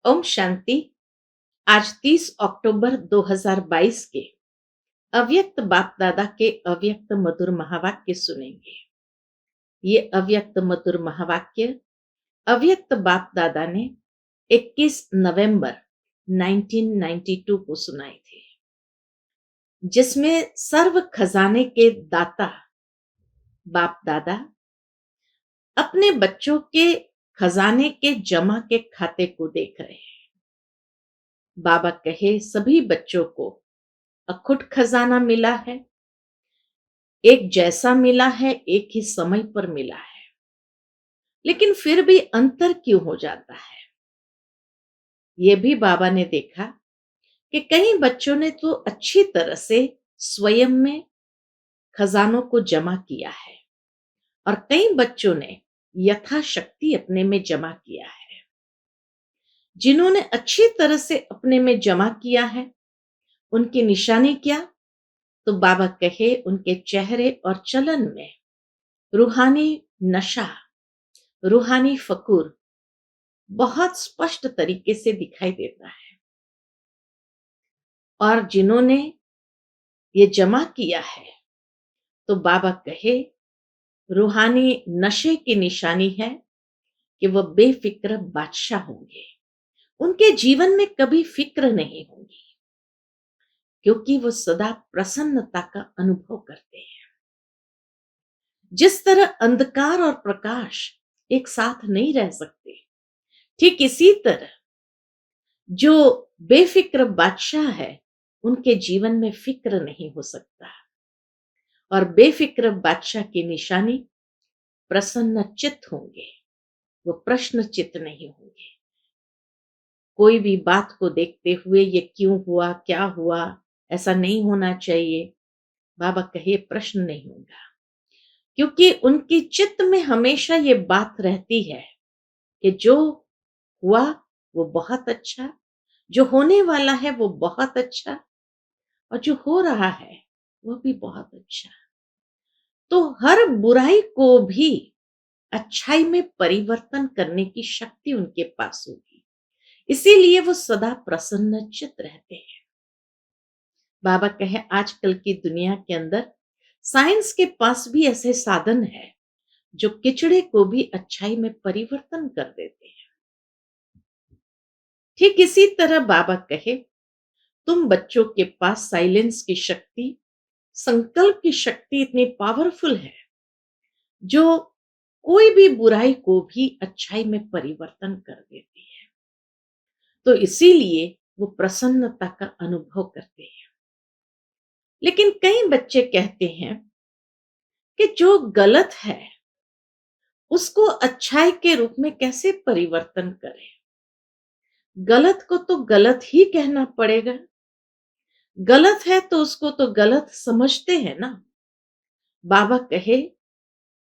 ओम शांति। आज 30 अक्टूबर 2022 के अव्यक्त बाप दादा के अव्यक्त मधुर महावाक्य सुनेंगे। ये अव्यक्त मधुर महावाक्य अव्यक्त बाप दादा ने 21 नवंबर 1992 को सुनाए थे, जिसमें सर्व खजाने के दाता बाप दादा अपने बच्चों के खजाने के जमा के खाते को देख रहे हैं। बाबा कहे सभी बच्चों को अखुट खजाना मिला है, एक जैसा मिला है, एक ही समय पर मिला है, लेकिन फिर भी अंतर क्यों हो जाता है? ये भी बाबा ने देखा कि कई बच्चों ने तो अच्छी तरह से स्वयं में खजानों को जमा किया है और कई बच्चों ने यथाशक्ति अपने में जमा किया है। जिन्होंने अच्छी तरह से अपने में जमा किया है, उनकी निशानी क्या? तो बाबा कहे उनके चेहरे और चलन में रूहानी नशा, रूहानी फकूर बहुत स्पष्ट तरीके से दिखाई देता है। और जिन्होंने ये जमा किया है, तो बाबा कहे रूहानी नशे की निशानी है कि वह बेफिक्र बादशाह होंगे। उनके जीवन में कभी फिक्र नहीं होगी, क्योंकि वो सदा प्रसन्नता का अनुभव करते हैं। जिस तरह अंधकार और प्रकाश एक साथ नहीं रह सकते, ठीक इसी तरह जो बेफिक्र बादशाह है, उनके जीवन में फिक्र नहीं हो सकता। और बेफिक्र बादशाह की निशानी प्रसन्न चित्त होंगे, वो प्रश्न चित्त नहीं होंगे। कोई भी बात को देखते हुए ये क्यों हुआ, क्या हुआ, ऐसा नहीं होना चाहिए, बाबा कहे प्रश्न नहीं होगा, क्योंकि उनकी चित्त में हमेशा ये बात रहती है कि जो हुआ वो बहुत अच्छा, जो होने वाला है वो बहुत अच्छा, और जो हो रहा है वो भी बहुत अच्छा। तो हर बुराई को भी अच्छाई में परिवर्तन करने की शक्ति उनके पास होगी, इसीलिए वो सदा प्रसन्नचित्त रहते हैं। बाबा कहे आजकल की दुनिया के अंदर साइंस के पास भी ऐसे साधन है जो किचड़े को भी अच्छाई में परिवर्तन कर देते हैं। ठीक इसी तरह बाबा कहे तुम बच्चों के पास साइलेंस की शक्ति, संकल्प की शक्ति इतनी पावरफुल है जो कोई भी बुराई को भी अच्छाई में परिवर्तन कर देती है। तो इसीलिए वो प्रसन्नता का अनुभव करते हैं। लेकिन कई बच्चे कहते हैं कि जो गलत है उसको अच्छाई के रूप में कैसे परिवर्तन करें? गलत को तो गलत ही कहना पड़ेगा। गलत है तो उसको तो गलत समझते हैं ना। बाबा कहे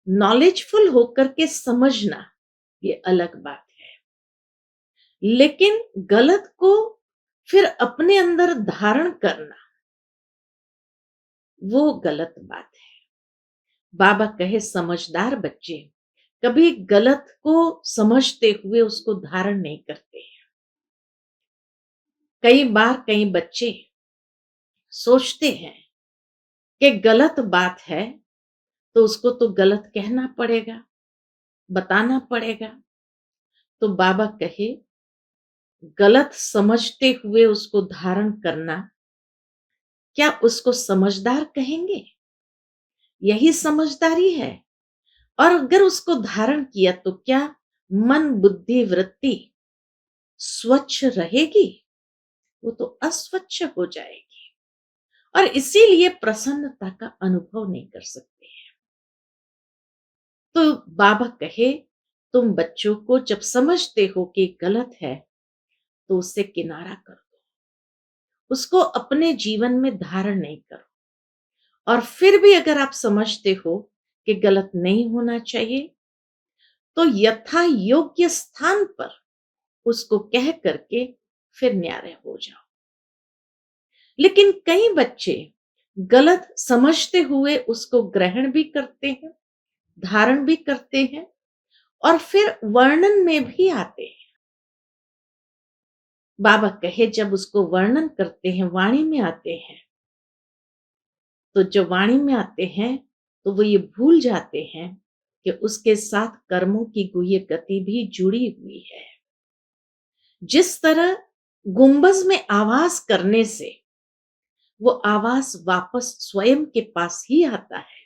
नॉलेजफुल होकर के समझना ये अलग बात है, लेकिन गलत को फिर अपने अंदर धारण करना वो गलत बात है। बाबा कहे समझदार बच्चे कभी गलत को समझते हुए उसको धारण नहीं करते हैं। कई बार कई बच्चे सोचते हैं कि गलत बात है तो उसको तो गलत कहना पड़ेगा, बताना पड़ेगा। तो बाबा कहे गलत समझते हुए उसको धारण करना, क्या उसको समझदार कहेंगे? यही समझदारी है। और अगर उसको धारण किया तो क्या मन बुद्धि वृत्ति स्वच्छ रहेगी? वो तो अस्वच्छ हो जाएगी और इसीलिए प्रसन्नता का अनुभव नहीं कर सकते हैं। तो बाबा कहे तुम बच्चों को जब समझते हो कि गलत है तो उससे किनारा कर दो, उसको अपने जीवन में धारण नहीं करो। और फिर भी अगर आप समझते हो कि गलत नहीं होना चाहिए, तो यथा योग्य स्थान पर उसको कह करके फिर न्यारे हो जाओ। लेकिन कई बच्चे गलत समझते हुए उसको ग्रहण भी करते हैं, धारण भी करते हैं और फिर वर्णन में भी आते हैं। बाबा कहे जब उसको वर्णन करते हैं, वाणी में आते हैं, तो जो वाणी में आते हैं, तो वो ये भूल जाते हैं कि उसके साथ कर्मों की गुह्य गति भी जुड़ी हुई है। जिस तरह गुंबज में आवाज करने से वो आवाज वापस स्वयं के पास ही आता है,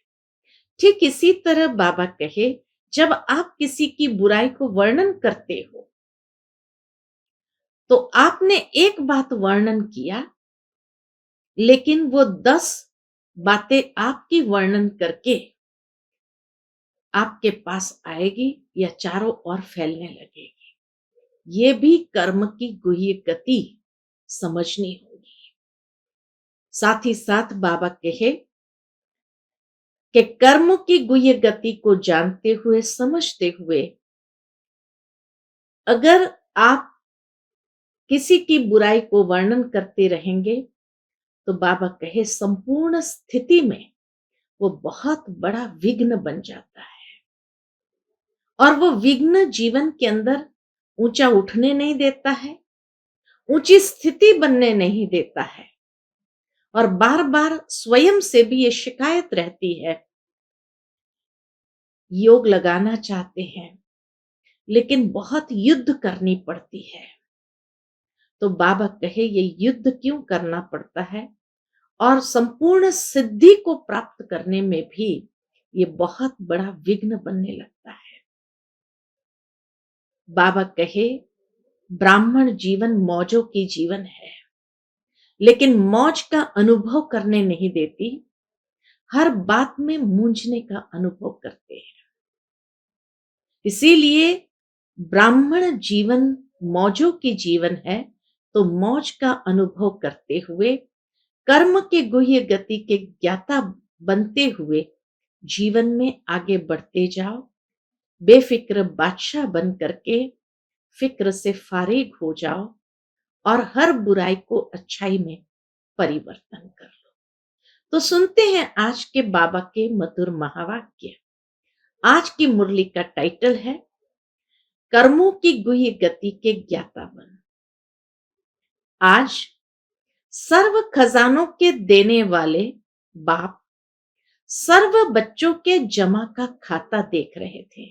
ठीक इसी तरह बाबा कहे जब आप किसी की बुराई को वर्णन करते हो, तो आपने एक बात वर्णन किया, लेकिन वो 10 बातें आपकी वर्णन करके आपके पास आएगी या चारों ओर फैलने लगेगी। ये भी कर्म की गुह्य गति समझनी होगी। साथ ही साथ बाबा कहे कि कर्म की गुह्य गति को जानते हुए, समझते हुए, अगर आप किसी की बुराई को वर्णन करते रहेंगे, तो बाबा कहे संपूर्ण स्थिति में वो बहुत बड़ा विघ्न बन जाता है, और वो विघ्न जीवन के अंदर ऊंचा उठने नहीं देता है, ऊंची स्थिति बनने नहीं देता है। और बार बार स्वयं से भी ये शिकायत रहती है, योग लगाना चाहते हैं लेकिन बहुत युद्ध करनी पड़ती है। तो बाबा कहे ये युद्ध क्यों करना पड़ता है, और संपूर्ण सिद्धि को प्राप्त करने में भी ये बहुत बड़ा विघ्न बनने लगता है। बाबा कहे ब्राह्मण जीवन मौजों की जीवन है, लेकिन मौज का अनुभव करने नहीं देती, हर बात में मूंझने का अनुभव करते हैं। इसीलिए ब्राह्मण जीवन मौजों की जीवन है, तो मौज का अनुभव करते हुए, कर्म के गुह्य गति के ज्ञाता बनते हुए जीवन में आगे बढ़ते जाओ। बेफिक्र बादशाह बन करके फिक्र से फारिग हो जाओ, और हर बुराई को अच्छाई में परिवर्तन कर लो। तो सुनते हैं आज के बाबा के मधुर महावाक्य। आज की मुरली का टाइटल है कर्मों की गुह्य गति के ज्ञाता बन। आज सर्व खजानों के देने वाले बाप सर्व बच्चों के जमा का खाता देख रहे थे।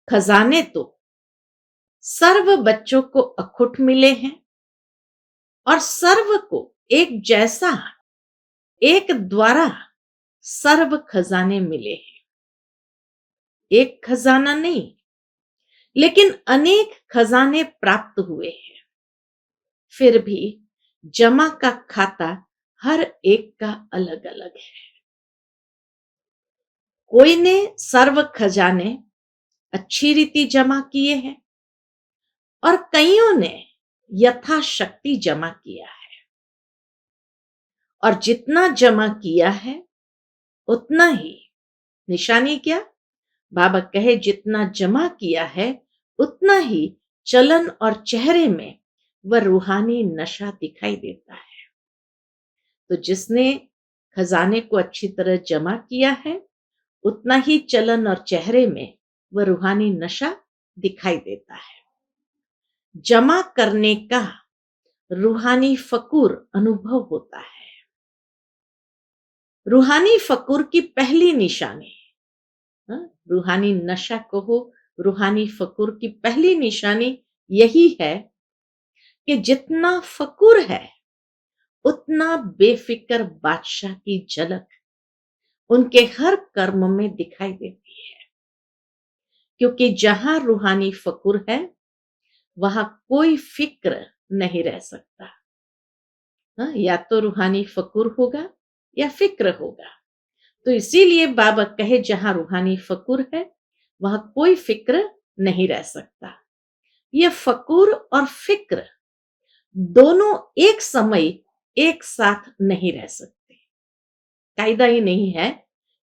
खजाने तो सर्व बच्चों को अखुट मिले हैं, और सर्व को एक जैसा, एक द्वारा सर्व खजाने मिले हैं। एक खजाना नहीं, लेकिन अनेक खजाने प्राप्त हुए हैं। फिर भी जमा का खाता हर एक का अलग अलग है। कोई ने सर्व खजाने अच्छी रीति जमा किए हैं, और कईयों ने यथाशक्ति जमा किया है। और जितना जमा किया है उतना ही, निशानी क्या, बाबा कहे जितना जमा किया है उतना ही चलन और चेहरे में वह रूहानी नशा दिखाई देता है। तो जिसने खजाने को अच्छी तरह जमा किया है, उतना ही चलन और चेहरे में वह रूहानी नशा दिखाई देता है। जमा करने का रूहानी फकूर अनुभव होता है। रूहानी फकूर की पहली निशानी, रूहानी नशा को हो, रूहानी फकूर की पहली निशानी यही है कि जितना फकूर है उतना बेफिक्र बादशाह की झलक उनके हर कर्म में दिखाई देती है। क्योंकि जहां रूहानी फकूर है, वहां कोई फिक्र नहीं रह सकता। या तो रूहानी फकूर होगा या फिक्र होगा। तो इसीलिए बाबा कहे जहां रूहानी फकूर है, वहां कोई फिक्र नहीं रह सकता। यह फकूर और फिक्र दोनों एक समय एक साथ नहीं रह सकते। कायदा ही नहीं है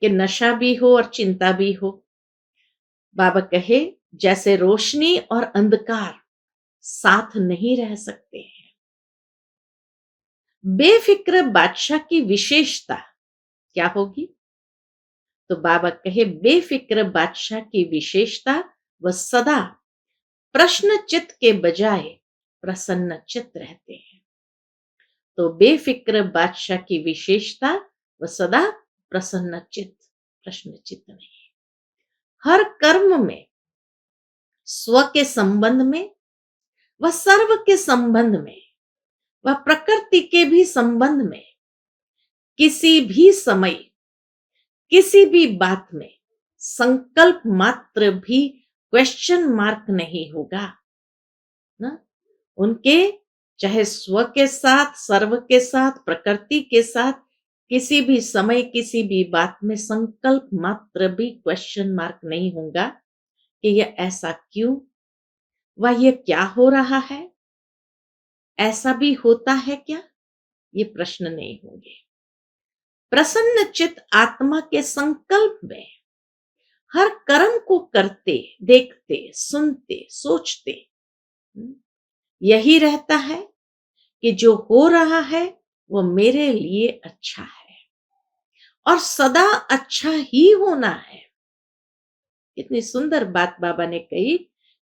कि नशा भी हो और चिंता भी हो। बाबा कहे जैसे रोशनी और अंधकार साथ नहीं रह सकते हैं। बेफिक्र बादशाह की विशेषता क्या होगी? तो बाबा कहे बेफिक्र बादशाह की विशेषता वह सदा प्रश्न चित्त के बजाय प्रसन्नचित्त रहते हैं। तो बेफिक्र बादशाह की विशेषता, वह सदा प्रसन्नचित्त, प्रश्नचित्त नहीं। हर कर्म में, स्व के संबंध में, वह सर्व के संबंध में, वह प्रकृति के भी संबंध में, किसी भी समय, किसी भी बात में संकल्प मात्र भी क्वेश्चन मार्क नहीं होगा ना। उनके चाहे स्व के साथ, सर्व के साथ, प्रकृति के साथ, किसी भी समय, किसी भी बात में संकल्प मात्र भी क्वेश्चन मार्क नहीं होगा कि यह ऐसा क्यों, वह ये क्या हो रहा है, ऐसा भी होता है क्या, ये प्रश्न नहीं होंगे। प्रसन्न चित्त आत्मा के संकल्प में हर कर्म को करते, देखते, सुनते, सोचते यही रहता है कि जो हो रहा है वो मेरे लिए अच्छा है और सदा अच्छा ही होना है। कितनी सुंदर बात बाबा ने कही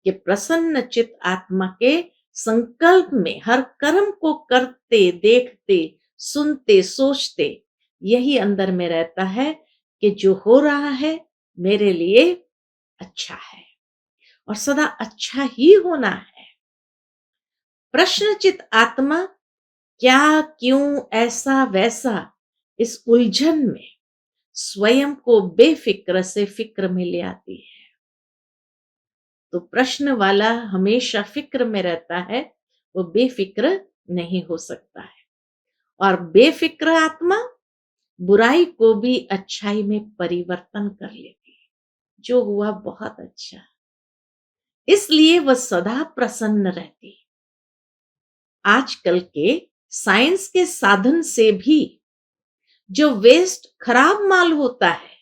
कि प्रसन्न चित्त आत्मा के संकल्प में हर कर्म को करते, देखते, सुनते, सोचते यही अंदर में रहता है कि जो हो रहा है मेरे लिए अच्छा है और सदा अच्छा ही होना है। प्रश्नचित आत्मा क्या, क्यों, ऐसा, वैसा इस उलझन में स्वयं को बेफिक्र से फिक्र में ले आती है। तो प्रश्न वाला हमेशा फिक्र में रहता है, वो बेफिक्र नहीं हो सकता है। और बेफिक्र आत्मा बुराई को भी अच्छाई में परिवर्तन कर लेती है। जो हुआ बहुत अच्छा, इसलिए वह सदा प्रसन्न रहती है। आजकल के साइंस के साधन से भी जो वेस्ट, खराब माल होता है,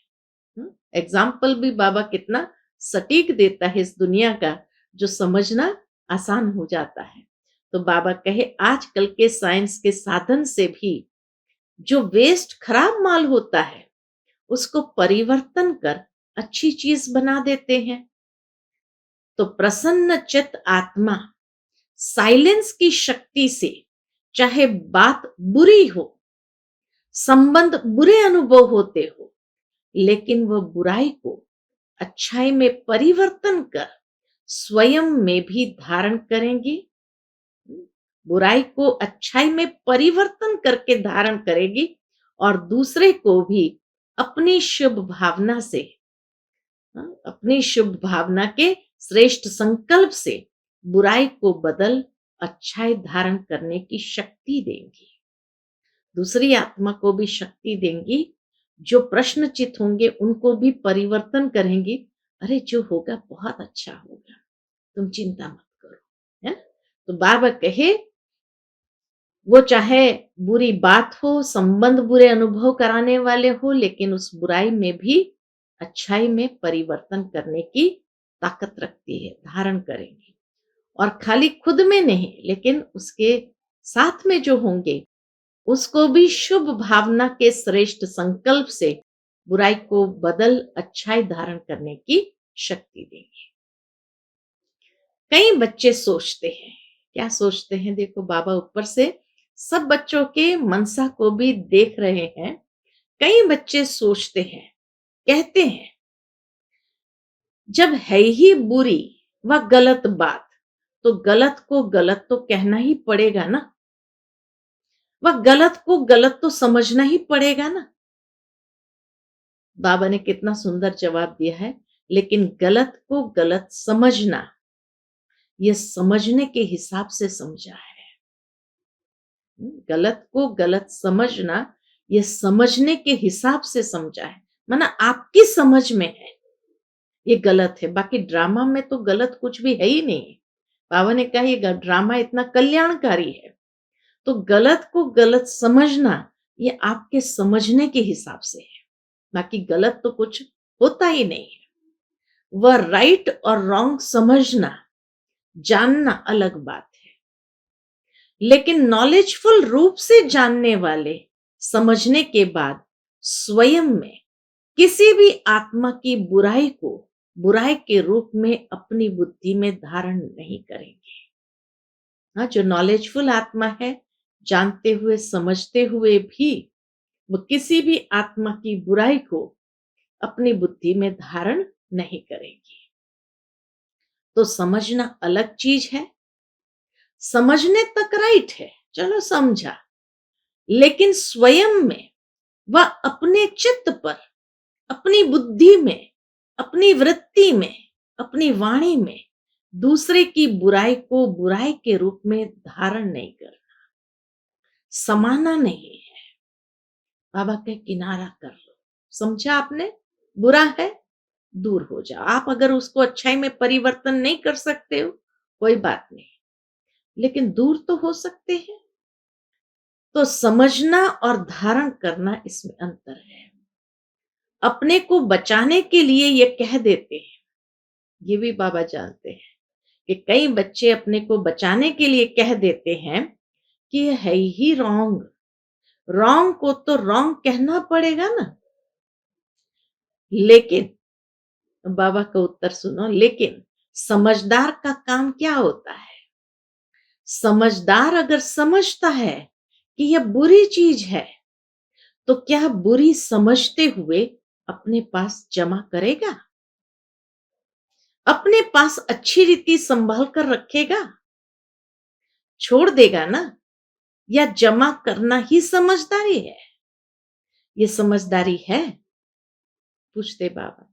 एग्जाम्पल भी बाबा कितना सटीक देता है इस दुनिया का, जो समझना आसान हो जाता है। तो बाबा कहे आजकल के साइंस के साधन से भी जो वेस्ट, खराब माल होता है उसको परिवर्तन कर अच्छी चीज बना देते हैं। तो प्रसन्न चित्त आत्मा साइलेंस की शक्ति से चाहे बात बुरी हो, संबंध बुरे अनुभव होते हो, लेकिन वह बुराई को अच्छाई में परिवर्तन कर स्वयं में भी धारण करेंगी। बुराई को अच्छाई में परिवर्तन करके धारण करेगी और दूसरे को भी अपनी शुभ भावना से, अपनी शुभ भावना के श्रेष्ठ संकल्प से बुराई को बदल अच्छाई धारण करने की शक्ति देंगी। दूसरी आत्मा को भी शक्ति देंगी, जो प्रश्नचित होंगे उनको भी परिवर्तन करेंगी। अरे जो होगा बहुत अच्छा होगा, तुम चिंता मत करो, है। तो बाबा कहे वो चाहे बुरी बात हो, संबंध बुरे अनुभव कराने वाले हो, लेकिन उस बुराई में भी अच्छाई में परिवर्तन करने की ताकत रखती है, धारण करेंगी। और खाली खुद में नहीं, लेकिन उसके साथ में जो होंगे उसको भी शुभ भावना के श्रेष्ठ संकल्प से बुराई को बदल अच्छाई धारण करने की शक्ति देंगे। कई बच्चे सोचते हैं, क्या सोचते हैं, देखो बाबा ऊपर से सब बच्चों के मनसा को भी देख रहे हैं। कई बच्चे सोचते हैं, कहते हैं जब है ही बुरी व गलत बात तो गलत को गलत तो कहना ही पड़ेगा ना, वह गलत को गलत तो समझना ही पड़ेगा ना। बाबा ने कितना सुंदर जवाब दिया है, लेकिन गलत को गलत समझना यह समझने के हिसाब से समझा है। गलत को गलत समझना यह समझने के हिसाब से समझा है, माना आपकी समझ में है ये गलत है, बाकी ड्रामा में तो गलत कुछ भी है ही नहीं। बाबा ने कहा ये ड्रामा इतना कल्याणकारी है। तो गलत को गलत समझना ये आपके समझने के हिसाब से है, बाकी गलत तो कुछ होता ही नहीं है। वह राइट और रॉन्ग समझना, जानना अलग बात है, लेकिन नॉलेजफुल रूप से जानने वाले समझने के बाद स्वयं में किसी भी आत्मा की बुराई को बुराई के रूप में अपनी बुद्धि में धारण नहीं करेंगे। हाँ, जो नॉलेजफुल आत्मा है, जानते हुए समझते हुए भी वो किसी भी आत्मा की बुराई को अपनी बुद्धि में धारण नहीं करेगी। तो समझना अलग चीज है, समझने तक राइट है, चलो समझा, लेकिन स्वयं में वह अपने चित्त पर, अपनी बुद्धि में, अपनी वृत्ति में, अपनी वाणी में दूसरे की बुराई को बुराई के रूप में धारण नहीं करना, समाना नहीं है। बाबा के किनारा कर लो, समझा आपने? बुरा है, दूर हो जाओ। आप अगर उसको अच्छाई में परिवर्तन नहीं कर सकते हो, कोई बात नहीं, लेकिन दूर तो हो सकते हैं। तो समझना और धारण करना, इसमें अंतर है। अपने को बचाने के लिए ये कह देते हैं, ये भी बाबा जानते हैं कि कई बच्चे अपने को बचाने के लिए कह देते हैं कि ये है ही रॉन्ग, रॉन्ग को तो रॉन्ग कहना पड़ेगा ना। लेकिन बाबा का उत्तर सुनो, लेकिन समझदार का काम क्या होता है? समझदार अगर समझता है कि यह बुरी चीज है, तो क्या बुरी समझते हुए अपने पास जमा करेगा? अपने पास अच्छी रीति संभाल कर रखेगा? छोड़ देगा ना? या जमा करना ही समझदारी है? ये समझदारी है? पूछते बाबा।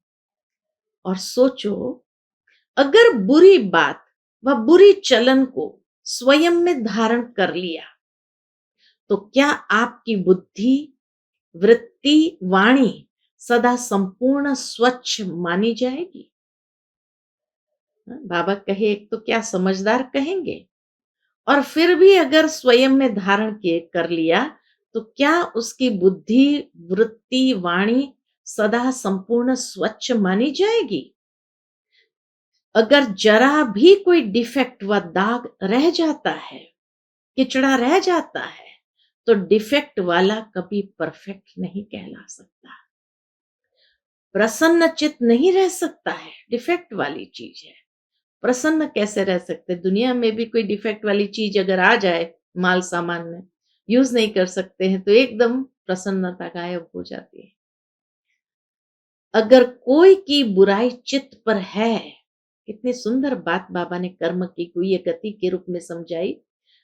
और सोचो, अगर बुरी बात व बुरी चलन को स्वयं में धारण कर लिया, तो क्या आपकी बुद्धि, वृत्ति, वाणी सदा संपूर्ण स्वच्छ मानी जाएगी? बाबा कहे एक तो क्या समझदार कहेंगे, और फिर भी अगर स्वयं में धारण किए कर लिया, तो क्या उसकी बुद्धि, वृत्ति, वाणी सदा संपूर्ण स्वच्छ मानी जाएगी? अगर जरा भी कोई डिफेक्ट व दाग रह जाता है, किचड़ा रह जाता है, तो डिफेक्ट वाला कभी परफेक्ट नहीं कहला सकता, प्रसन्न चित्त नहीं रह सकता है। डिफेक्ट वाली चीज है, प्रसन्न कैसे रह सकते? दुनिया में भी कोई डिफेक्ट वाली चीज अगर आ जाए, माल सामान में यूज नहीं कर सकते हैं, तो एकदम प्रसन्नता गायब हो जाती है। अगर कोई की बुराई चित्त पर है, कितनी सुंदर बात बाबा ने कर्म की गुह्य गति के रूप में समझाई।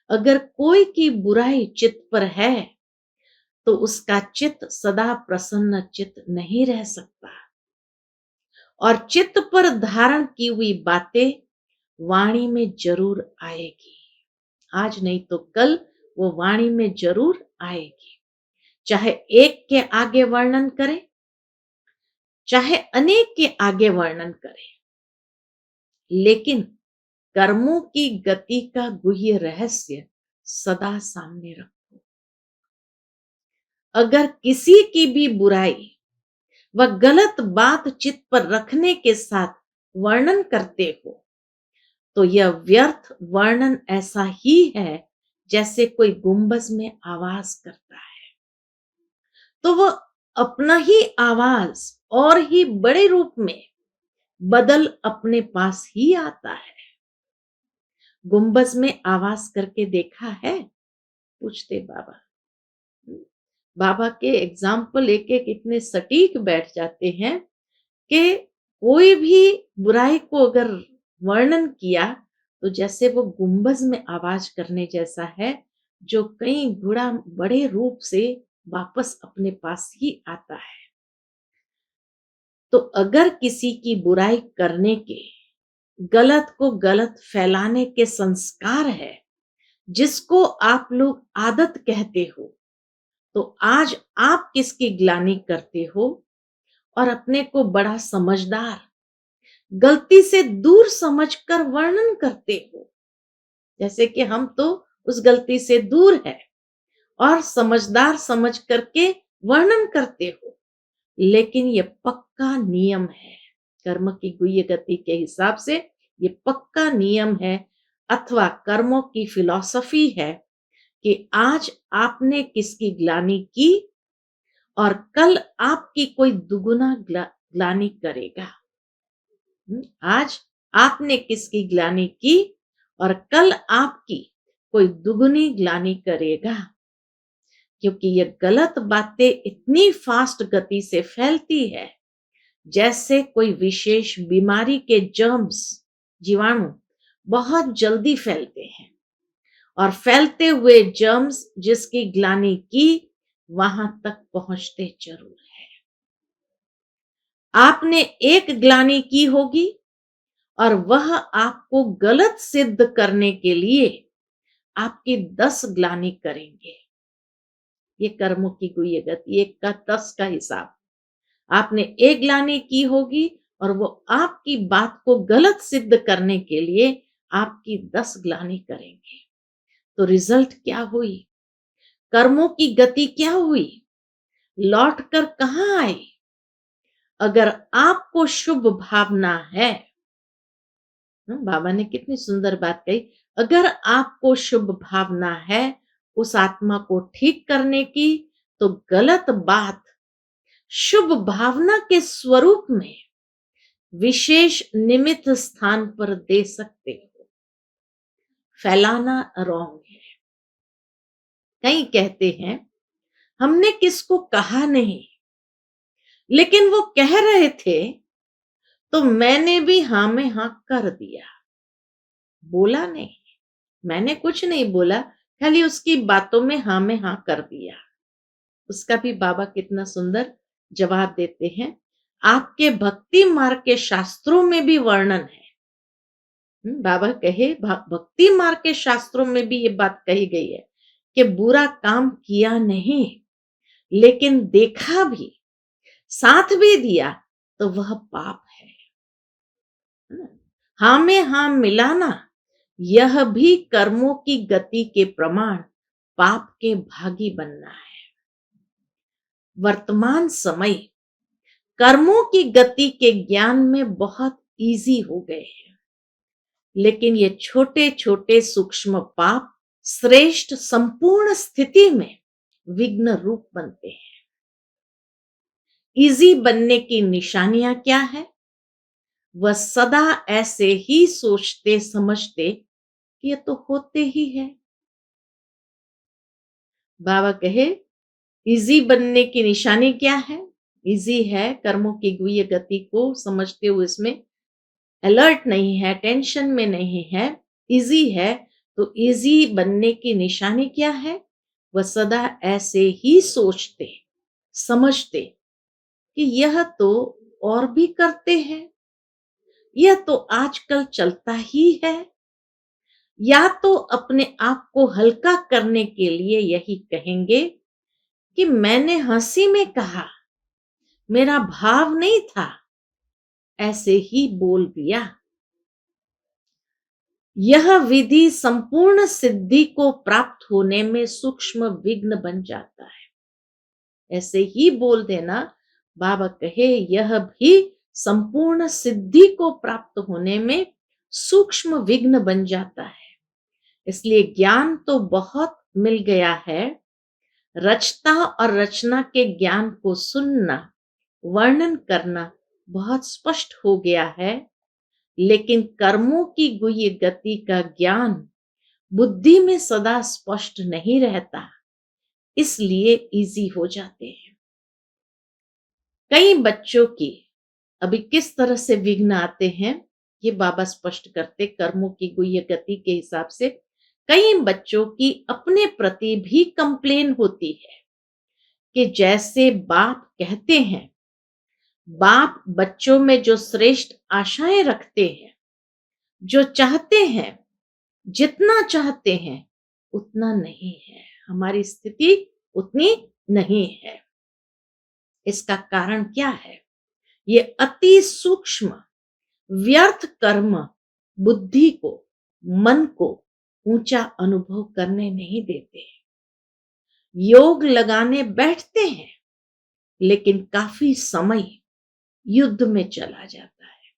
अगर कोई की बुराई चित्त पर है, तो उसका चित्त सदा प्रसन्न चित्त नहीं रह सकता, और चित्त पर धारण की हुई बातें वाणी में जरूर आएगी। आज नहीं तो कल वो वाणी में जरूर आएगी, चाहे एक के आगे वर्णन करे, चाहे अनेक के आगे वर्णन करे, लेकिन कर्मों की गति का गुह्य रहस्य सदा सामने रखो। अगर किसी की भी बुराई व गलत बात चित्त पर रखने के साथ वर्णन करते हो, तो यह व्यर्थ वर्णन ऐसा ही है जैसे कोई गुंबज में आवाज करता है, तो वह अपना ही आवाज और ही बड़े रूप में बदल अपने पास ही आता है। गुंबज में आवाज करके देखा है? पूछते बाबा। बाबा के एग्जाम्पल एक एक इतने सटीक बैठ जाते हैं कि कोई भी बुराई को अगर वर्णन किया, तो जैसे वो गुंबज में आवाज करने जैसा है, जो कई गुणा बड़े रूप से वापस अपने पास ही आता है। तो अगर किसी की बुराई करने के, गलत को गलत फैलाने के संस्कार है, जिसको आप लोग आदत कहते हो, तो आज आप किसकी ग्लानि करते हो और अपने को बड़ा समझदार, गलती से दूर समझकर वर्णन करते हो, जैसे कि हम तो उस गलती से दूर है और समझदार समझ करके वर्णन करते हो। लेकिन ये पक्का नियम है, कर्म की गुह्य गति के हिसाब से ये पक्का नियम है, अथवा कर्मों की फिलॉसफी है कि आज आपने किसकी ग्लानि की और कल आपकी कोई दुगुना ग्लानि करेगा। आज आपने किसकी ग्लानि की और कल आपकी कोई दुगनी ग्लानि करेगा, क्योंकि ये गलत बातें इतनी फास्ट गति से फैलती है, जैसे कोई विशेष बीमारी के जर्म्स, जीवाणु बहुत जल्दी फैलते हैं, और फैलते हुए जर्म्स जिसकी ग्लानि की वहां तक पहुंचते जरूर है। आपने एक ग्लानि की होगी और वह आपको गलत सिद्ध करने के लिए आपकी 10 ग्लानि करेंगे। ये कर्मों की गुह्य गति, 1 का 10 का हिसाब। आपने एक ग्लानि की होगी और वो आपकी बात को गलत सिद्ध करने के लिए आपकी 10 ग्लानि करेंगे। तो रिजल्ट क्या हुई? कर्मों की गति क्या हुई? लौट कर कहां आई? अगर आपको शुभ भावना है, बाबा ने कितनी सुंदर बात कही, अगर आपको शुभ भावना है उस आत्मा को ठीक करने की, तो गलत बात शुभ भावना के स्वरूप में विशेष निमित्त स्थान पर दे सकते हो। फैलाना रॉन्ग है। कई कहते हैं हमने किसको कहा नहीं, लेकिन वो कह रहे थे तो मैंने भी हां में हां कर दिया, बोला नहीं। मैंने कुछ नहीं बोला, खाली उसकी बातों में हां कर दिया। उसका भी बाबा कितना सुंदर जवाब देते हैं। आपके भक्ति मार्ग के शास्त्रों में भी वर्णन है। बाबा कहे भक्ति मार्ग के शास्त्रों में भी ये बात कही गई है कि बुरा काम किया नहीं, लेकिन देखा भी, साथ भी दिया, तो वह पाप है। हां में हां मिलाना, यह भी कर्मों की गति के प्रमाण पाप के भागी बनना है। वर्तमान समय कर्मों की गति के ज्ञान में बहुत इजी हो गए हैं, लेकिन ये छोटे छोटे सूक्ष्म पाप श्रेष्ठ संपूर्ण स्थिति में विघ्न रूप बनते हैं। इजी बनने की निशानियां क्या है? वह सदा ऐसे ही सोचते समझते कि ये तो होते ही है। बाबा कहे इजी बनने की निशानी क्या है? इजी है कर्मों की गुह्य गति को समझते हुए इसमें अलर्ट नहीं है, टेंशन में नहीं है, इजी है। तो इजी बनने की निशानी क्या है? वह सदा ऐसे ही सोचते समझते कि यह तो और भी करते हैं, यह तो आजकल चलता ही है, या तो अपने आप को हल्का करने के लिए यही कहेंगे कि मैंने हंसी में कहा, मेरा भाव नहीं था, ऐसे ही बोल दिया। यह विधि संपूर्ण सिद्धि को प्राप्त होने में सूक्ष्म विघ्न बन जाता है। ऐसे ही बोल देना, बाबा कहे यह भी संपूर्ण सिद्धि को प्राप्त होने में सूक्ष्म विघ्न बन जाता है। इसलिए ज्ञान तो बहुत मिल गया है, रचता और रचना के ज्ञान को सुनना, वर्णन करना बहुत स्पष्ट हो गया है, लेकिन कर्मों की गुह्य गति का ज्ञान बुद्धि में सदा स्पष्ट नहीं रहता, इसलिए इजी हो जाते हैं। कई बच्चों की अभी किस तरह से विघ्न आते हैं, ये बाबा स्पष्ट करते। कर्मों की गुह्य गति के हिसाब से कई बच्चों की अपने प्रति भी कंप्लेन होती है कि जैसे बाप कहते हैं, बाप बच्चों में जो श्रेष्ठ आशाएं रखते हैं, जो चाहते हैं, जितना चाहते हैं उतना नहीं है, हमारी स्थिति उतनी नहीं है। इसका कारण क्या है? ये अति सूक्ष्म व्यर्थ कर्म बुद्धि को, मन को ऊंचा अनुभव करने नहीं देते। योग लगाने बैठते हैं, लेकिन काफी समय युद्ध में चला जाता है।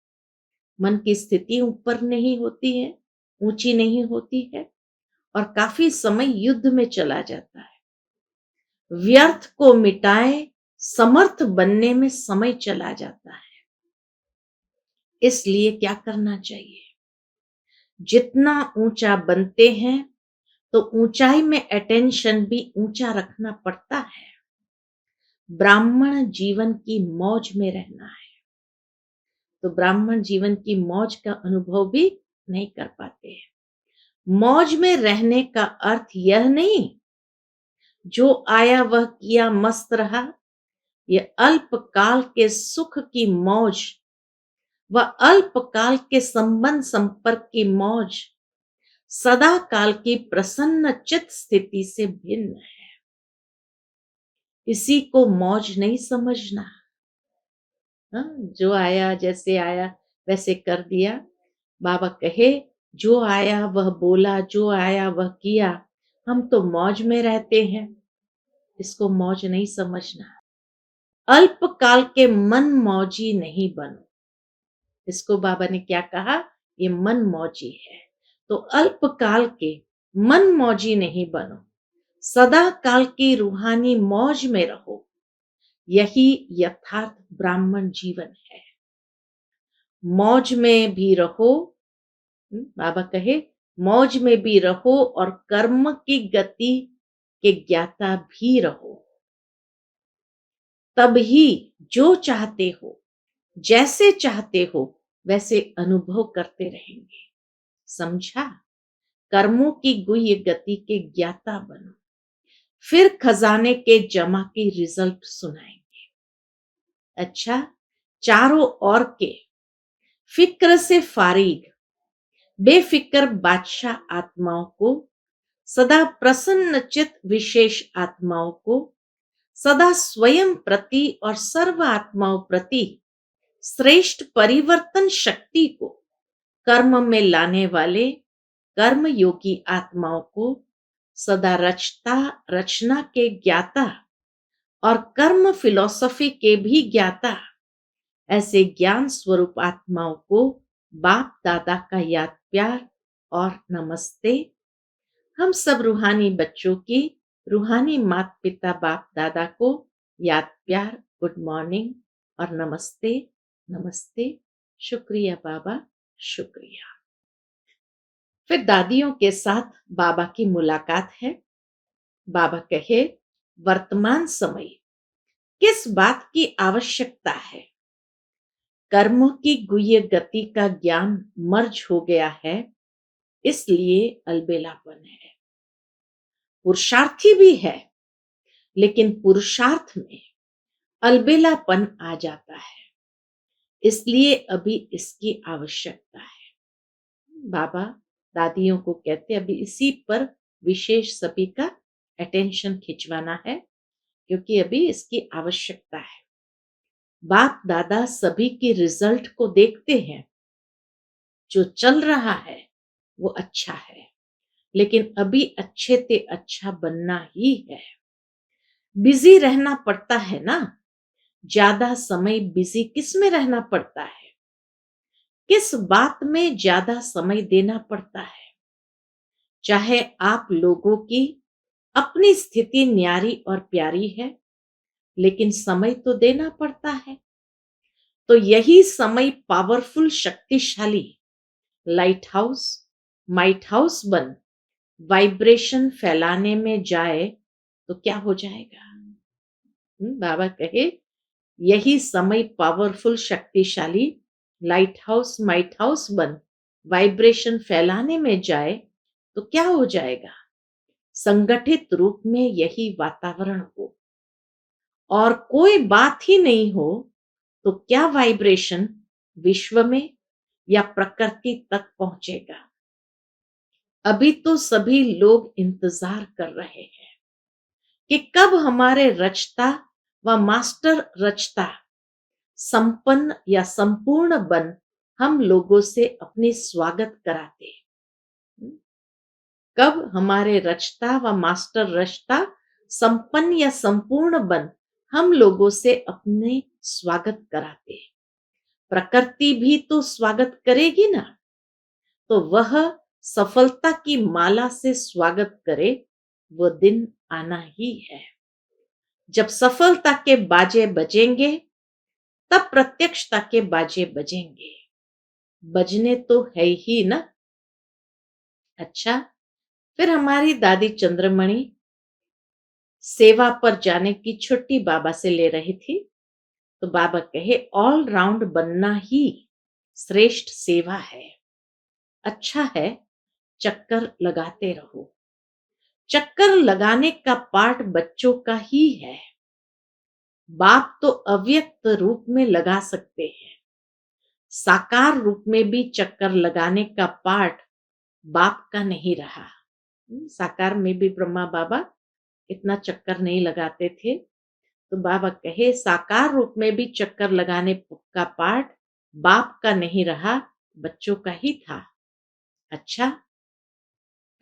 मन की स्थिति ऊपर नहीं होती है, ऊंची नहीं होती है, और काफी समय युद्ध में चला जाता है। व्यर्थ को मिटाए समर्थ बनने में समय चला जाता है। इसलिए क्या करना चाहिए? जितना ऊंचा बनते हैं तो ऊंचाई में अटेंशन भी ऊंचा रखना पड़ता है। ब्राह्मण जीवन की मौज में रहना है, तो ब्राह्मण जीवन की मौज का अनुभव भी नहीं कर पाते हैं। मौज में रहने का अर्थ यह नहीं जो आया वह किया मस्त रहा। ये अल्पकाल के सुख की मौज व अल्पकाल के संबंध संपर्क की मौज सदा काल की प्रसन्न चित्त स्थिति से भिन्न है। इसी को मौज नहीं समझना। हाँ, जो आया जैसे आया वैसे कर दिया। बाबा कहे जो आया वह बोला, जो आया वह किया। हम तो मौज में रहते हैं, इसको मौज नहीं समझना। अल्पकाल के मन मौजी नहीं बनो। इसको बाबा ने क्या कहा, ये मन मौजी है। तो अल्पकाल के मन मौजी नहीं बनो, सदा काल की रूहानी मौज में रहो। यही यथार्थ ब्राह्मण जीवन है। मौज में भी रहो, बाबा कहे मौज में भी रहो और कर्म की गति के ज्ञाता भी रहो। तब ही जो चाहते हो, जैसे चाहते हो वैसे अनुभव करते रहेंगे। समझा? कर्मों की गुह्य गति के ज्ञाता बनो, फिर खजाने के जमा की रिजल्ट सुनाएंगे। अच्छा, चारों ओर के फिक्र से फारिग बेफिक्र बादशाह आत्माओं को, सदा प्रसन्न चित विशेष आत्माओं को, सदा स्वयं प्रति और सर्व आत्माओं प्रति श्रेष्ठ परिवर्तन शक्ति को कर्म में लाने वाले कर्म योगी आत्माओं को, सदा रचना के ज्ञाता और कर्म फिलॉसफी के भी ज्ञाता, ऐसे ज्ञान स्वरूप आत्माओं को बाप दादा का याद प्यार और नमस्ते। हम सब रूहानी बच्चों की रूहानी माता पिता बाप दादा को याद प्यार, गुड मॉर्निंग और नमस्ते। नमस्ते, शुक्रिया बाबा, शुक्रिया। फिर दादियों के साथ बाबा की मुलाकात है। बाबा कहे वर्तमान समय किस बात की आवश्यकता है? कर्मों की गुह्य गति का ज्ञान मर्ज हो गया है, इसलिए अलबेलापन है। पुरुषार्थी भी है, लेकिन पुरुषार्थ में अलबेलापन आ जाता है, इसलिए अभी इसकी आवश्यकता है। बाबा दादियों को कहते अभी इसी पर विशेष सभी का अटेंशन खिंचवाना है, क्योंकि अभी इसकी आवश्यकता है। बाप दादा सभी की रिजल्ट को देखते हैं। जो चल रहा है वो अच्छा है, लेकिन अभी अच्छे से अच्छा बनना ही है। बिजी रहना पड़ता है ना। ज्यादा समय बिजी किस में रहना पड़ता है? किस बात में ज्यादा समय देना पड़ता है? चाहे आप लोगों की अपनी स्थिति न्यारी और प्यारी है, लेकिन समय तो देना पड़ता है। तो यही समय पावरफुल शक्तिशाली लाइट हाउस माइट हाउस बन वाइब्रेशन फैलाने में जाए तो क्या हो जाएगा? बाबा कहे यही समय पावरफुल शक्तिशाली लाइट हाउस माइट हाउस बन वाइब्रेशन फैलाने में जाए तो क्या हो जाएगा? संगठित रूप में यही वातावरण हो और कोई बात ही नहीं हो तो क्या वाइब्रेशन विश्व में या प्रकृति तक पहुंचेगा? अभी तो सभी लोग इंतजार कर रहे हैं कि कब हमारे रचता व मास्टर रचता संपन्न या संपूर्ण बन हम लोगों से अपनी स्वागत कराते। कब हमारे रचता व मास्टर रचता संपन्न या संपूर्ण बन हम लोगों से अपने स्वागत कराते। प्रकृति भी तो स्वागत करेगी ना। तो वह सफलता की माला से स्वागत करे, वो दिन आना ही है। जब सफलता के बाजे बजेंगे तब प्रत्यक्षता के बाजे बजेंगे। बजने तो है ही ना। अच्छा, फिर हमारी दादी चंद्रमणि सेवा पर जाने की छुट्टी बाबा से ले रही थी। तो बाबा कहे, ऑल राउंड बनना ही श्रेष्ठ सेवा है। अच्छा है, चक्कर लगाते रहो। चक्कर लगाने का पार्ट बच्चों का ही है। बाप तो अव्यक्त रूप में लगा सकते हैं, साकार रूप में भी चक्कर लगाने का पार्ट बाप का नहीं रहा। साकार में भी ब्रह्मा बाबा इतना चक्कर नहीं लगाते थे। तो बाबा कहे, साकार रूप में भी चक्कर लगाने का पार्ट बाप का नहीं रहा, बच्चों का ही था। अच्छा,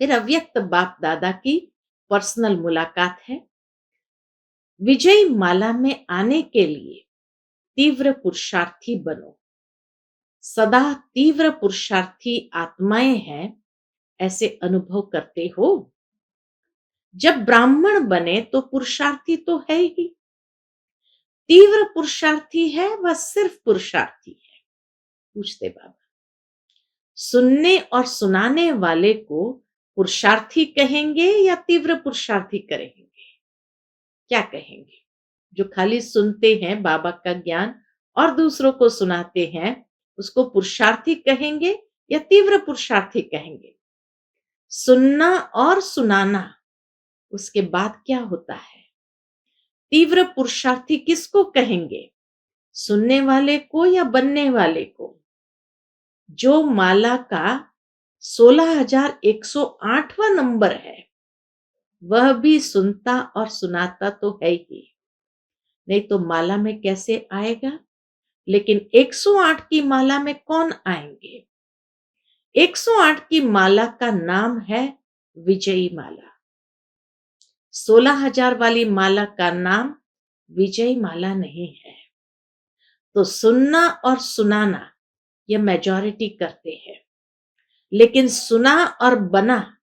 फिर अव्यक्त बाप दादा की पर्सनल मुलाकात है। विजयी माला में आने के लिए तीव्र पुरुषार्थी बनो। सदा तीव्र पुरुषार्थी आत्माएं हैं, ऐसे अनुभव करते हो। जब ब्राह्मण बने तो पुरुषार्थी तो है ही, तीव्र पुरुषार्थी है वह सिर्फ पुरुषार्थी है। पूछते बाबा, सुनने और सुनाने वाले को पुरुषार्थी कहेंगे या तीव्र पुरुषार्थी करेंगे? क्या कहेंगे? जो खाली सुनते हैं बाबा का ज्ञान और दूसरों को सुनाते हैं, उसको पुरुषार्थी कहेंगे या तीव्र पुरुषार्थी कहेंगे? सुनना और सुनाना, उसके बाद क्या होता है? तीव्र पुरुषार्थी किसको कहेंगे? सुनने वाले को या बनने वाले को? जो माला का 16,108वां नंबर है, वह भी सुनता और सुनाता तो है ही, नहीं तो माला में कैसे आएगा? लेकिन 108 की माला में कौन आएंगे? 108 की माला का नाम है विजयी माला। 16,000 वाली माला का नाम विजयी माला नहीं है। तो सुनना और सुनाना यह मेजॉरिटी करते हैं, लेकिन सुना और बना,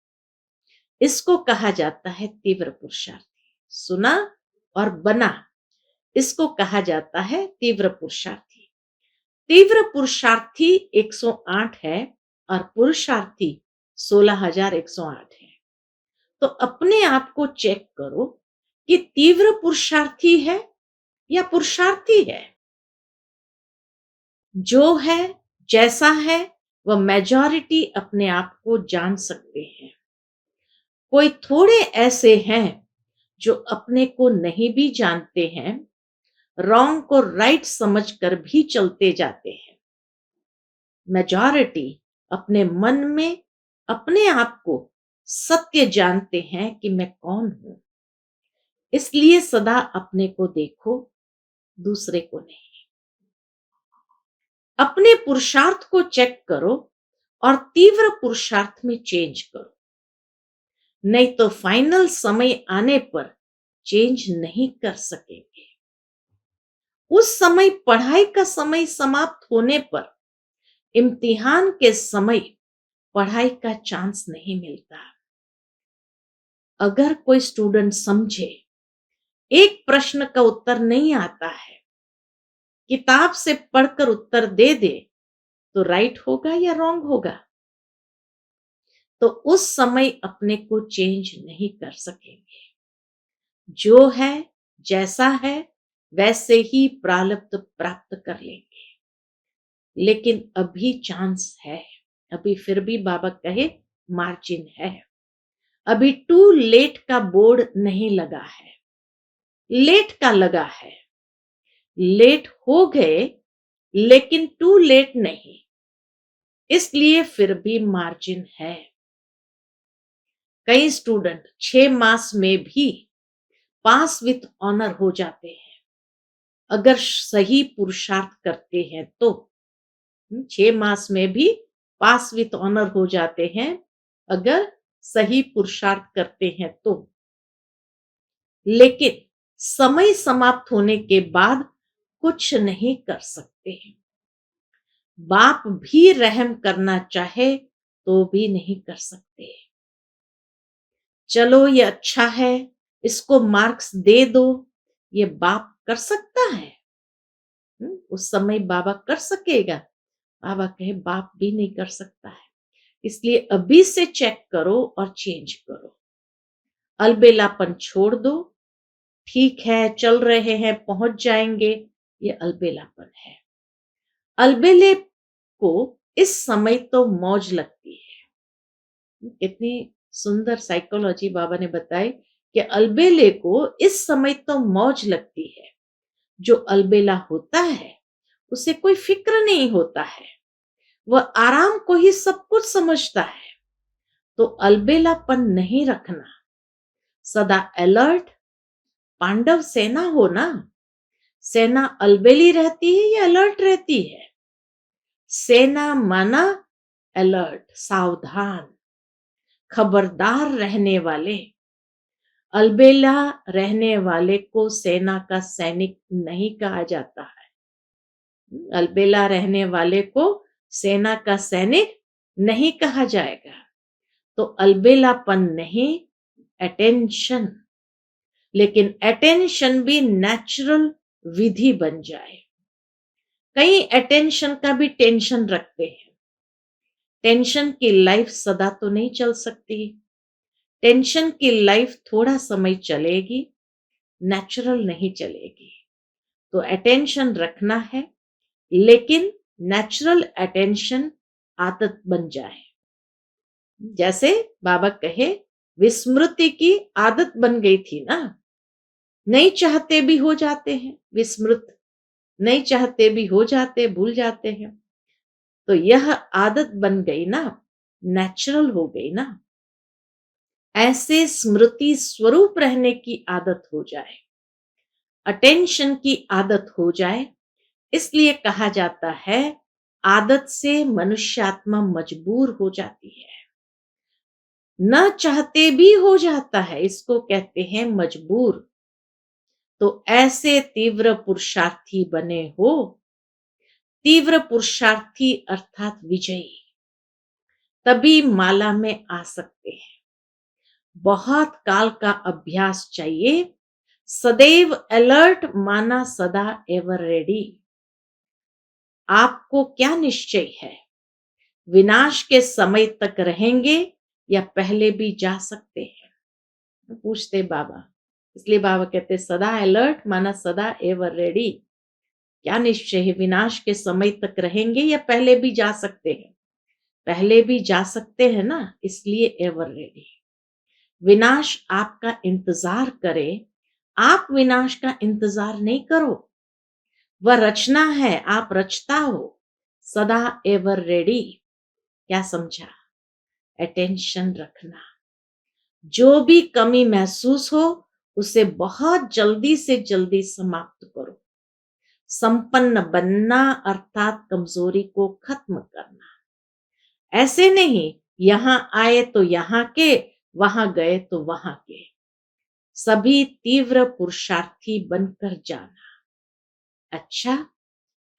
इसको कहा जाता है तीव्र पुरुषार्थी। सुना और बना, इसको कहा जाता है तीव्र पुरुषार्थी। तीव्र पुरुषार्थी 108 है और पुरुषार्थी 16,108 है। तो अपने आप को चेक करो कि तीव्र पुरुषार्थी है या पुरुषार्थी है। जो है, जैसा है, वह मेजॉरिटी अपने आप को जान सकते हैं। कोई थोड़े ऐसे हैं जो अपने को नहीं भी जानते हैं, रॉन्ग को राइट समझकर भी चलते जाते हैं। मेजॉरिटी अपने मन में अपने आप को सत्य जानते हैं कि मैं कौन हूं। इसलिए सदा अपने को देखो, दूसरे को नहीं। अपने पुरुषार्थ को चेक करो और तीव्र पुरुषार्थ में चेंज करो, नहीं तो फाइनल समय आने पर चेंज नहीं कर सकेंगे। उस समय पढ़ाई का समय समाप्त होने पर इम्तिहान के समय पढ़ाई का चांस नहीं मिलता। अगर कोई स्टूडेंट समझे, एक प्रश्न का उत्तर नहीं आता है, किताब से पढ़कर उत्तर दे दे, तो राइट होगा या रॉन्ग होगा? तो उस समय अपने को चेंज नहीं कर सकेंगे। जो है, जैसा है, वैसे ही प्रारब्ध प्राप्त कर लेंगे। लेकिन अभी चांस है, अभी फिर भी बाबा कहे मार्जिन है। अभी टू लेट का बोर्ड नहीं लगा है, लेट का लगा है। लेट हो गए लेकिन टू लेट नहीं, इसलिए फिर भी मार्जिन है। कई स्टूडेंट 6 मास में भी पास विथ ऑनर हो जाते हैं, अगर सही पुरुषार्थ करते हैं तो। 6 मास में भी पास विथ ऑनर हो जाते हैं, अगर सही पुरुषार्थ करते हैं तो। लेकिन समय समाप्त होने के बाद कुछ नहीं कर सकते। बाप भी रहम करना चाहे तो भी नहीं कर सकते। चलो ये अच्छा है, इसको मार्क्स दे दो, ये बाप कर सकता है? उस समय बाबा कर सकेगा? बाबा कहे बाप भी नहीं कर सकता है, इसलिए अभी से चेक करो और चेंज करो। अलबेलापन छोड़ दो। ठीक है, चल रहे हैं, पहुंच जाएंगे, ये अलबेलापन है। अलबेले को इस समय तो मौज लगती है। कितनी सुंदर साइकोलॉजी बाबा ने बताई कि अलबेले को इस समय तो मौज लगती है। जो अलबेला होता है उसे कोई फिक्र नहीं होता है, वह आराम को ही सब कुछ समझता है। तो अलबेलापन नहीं रखना, सदा अलर्ट। पांडव सेना हो ना, सेना अलबेली रहती है या अलर्ट रहती है? सेना माना अलर्ट, सावधान, खबरदार रहने वाले। अलबेला रहने वाले को सेना का सैनिक नहीं कहा जाता है। अलबेला रहने वाले को सेना का सैनिक नहीं कहा जाएगा। तो अलबेलापन नहीं, अटेंशन। लेकिन अटेंशन भी नेचुरल विधि बन जाए। कई अटेंशन का भी टेंशन रखते हैं। टेंशन की लाइफ सदा तो नहीं चल सकती। टेंशन की लाइफ थोड़ा समय चलेगी, नेचुरल नहीं चलेगी। तो अटेंशन रखना है, लेकिन नेचुरल अटेंशन आदत बन जाए। जैसे बाबा कहे, विस्मृति की आदत बन गई थी ना, नहीं चाहते भी हो जाते हैं विस्मृत, नहीं चाहते भी हो जाते, भूल जाते हैं। तो यह आदत बन गई ना, नेचुरल हो गई ना। ऐसे स्मृति स्वरूप रहने की आदत हो जाए, अटेंशन की आदत हो जाए। इसलिए कहा जाता है, आदत से मनुष्यात्मा मजबूर हो जाती है। न चाहते भी हो जाता है, इसको कहते हैं मजबूर। तो ऐसे तीव्र पुरुषार्थी बने हो। तीव्र पुरुषार्थी अर्थात विजयी, तभी माला में आ सकते हैं। बहुत काल का अभ्यास चाहिए। सदैव अलर्ट माना सदा एवर रेडी। आपको क्या निश्चय है? विनाश के समय तक रहेंगे या पहले भी जा सकते हैं? पूछते बाबा। इसलिए बाबा कहते सदा अलर्ट माना सदा एवर रेडी। क्या निश्चय है? विनाश के समय तक रहेंगे या पहले भी जा सकते हैं? पहले भी जा सकते हैं ना, इसलिए एवर रेडी। विनाश आपका इंतजार करे, आप विनाश का इंतजार नहीं करो। वह रचना है, आप रचता हो। सदा एवर रेडी। क्या समझा? अटेंशन रखना। जो भी कमी महसूस हो उसे बहुत जल्दी से जल्दी समाप्त करो। संपन्न बनना अर्थात कमजोरी को खत्म करना। ऐसे नहीं, यहां आए तो यहां के, वहां गए तो वहां के। सभी तीव्र पुरुषार्थी बनकर जाना। अच्छा,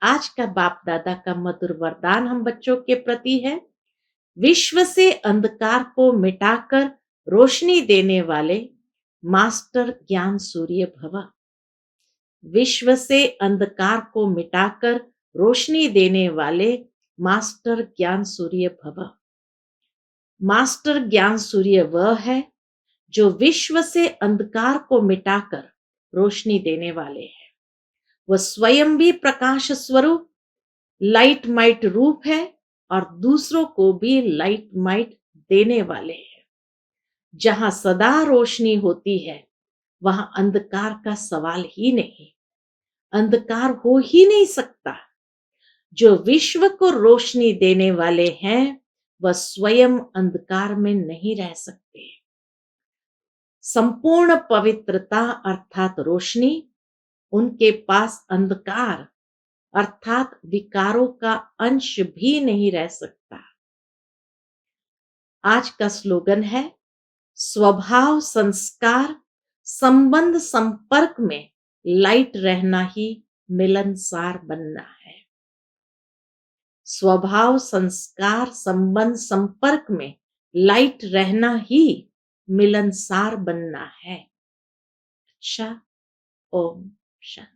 आज का बाप दादा का मधुर वरदान हम बच्चों के प्रति है, विश्व से अंधकार को मिटाकर रोशनी देने वाले मास्टर ज्ञान सूर्य भव। विश्व से अंधकार को मिटाकर रोशनी देने वाले मास्टर ज्ञान सूर्य भव। मास्टर ज्ञान सूर्य वह है जो विश्व से अंधकार को मिटाकर रोशनी देने वाले हैं। वह स्वयं भी प्रकाश स्वरूप लाइट माइट रूप है और दूसरों को भी लाइट माइट देने वाले हैं। जहां सदा रोशनी होती है वहां अंधकार का सवाल ही नहीं, अंधकार हो ही नहीं सकता। जो विश्व को रोशनी देने वाले हैं वह स्वयं अंधकार में नहीं रह सकते। संपूर्ण पवित्रता अर्थात रोशनी, उनके पास अंधकार अर्थात विकारों का अंश भी नहीं रह सकता। आज का स्लोगन है, स्वभाव संस्कार संबंध संपर्क में लाइट रहना ही मिलनसार बनना है। स्वभाव संस्कार संबंध संपर्क में लाइट रहना ही मिलनसार बनना है। अच्छा, ओम शांति।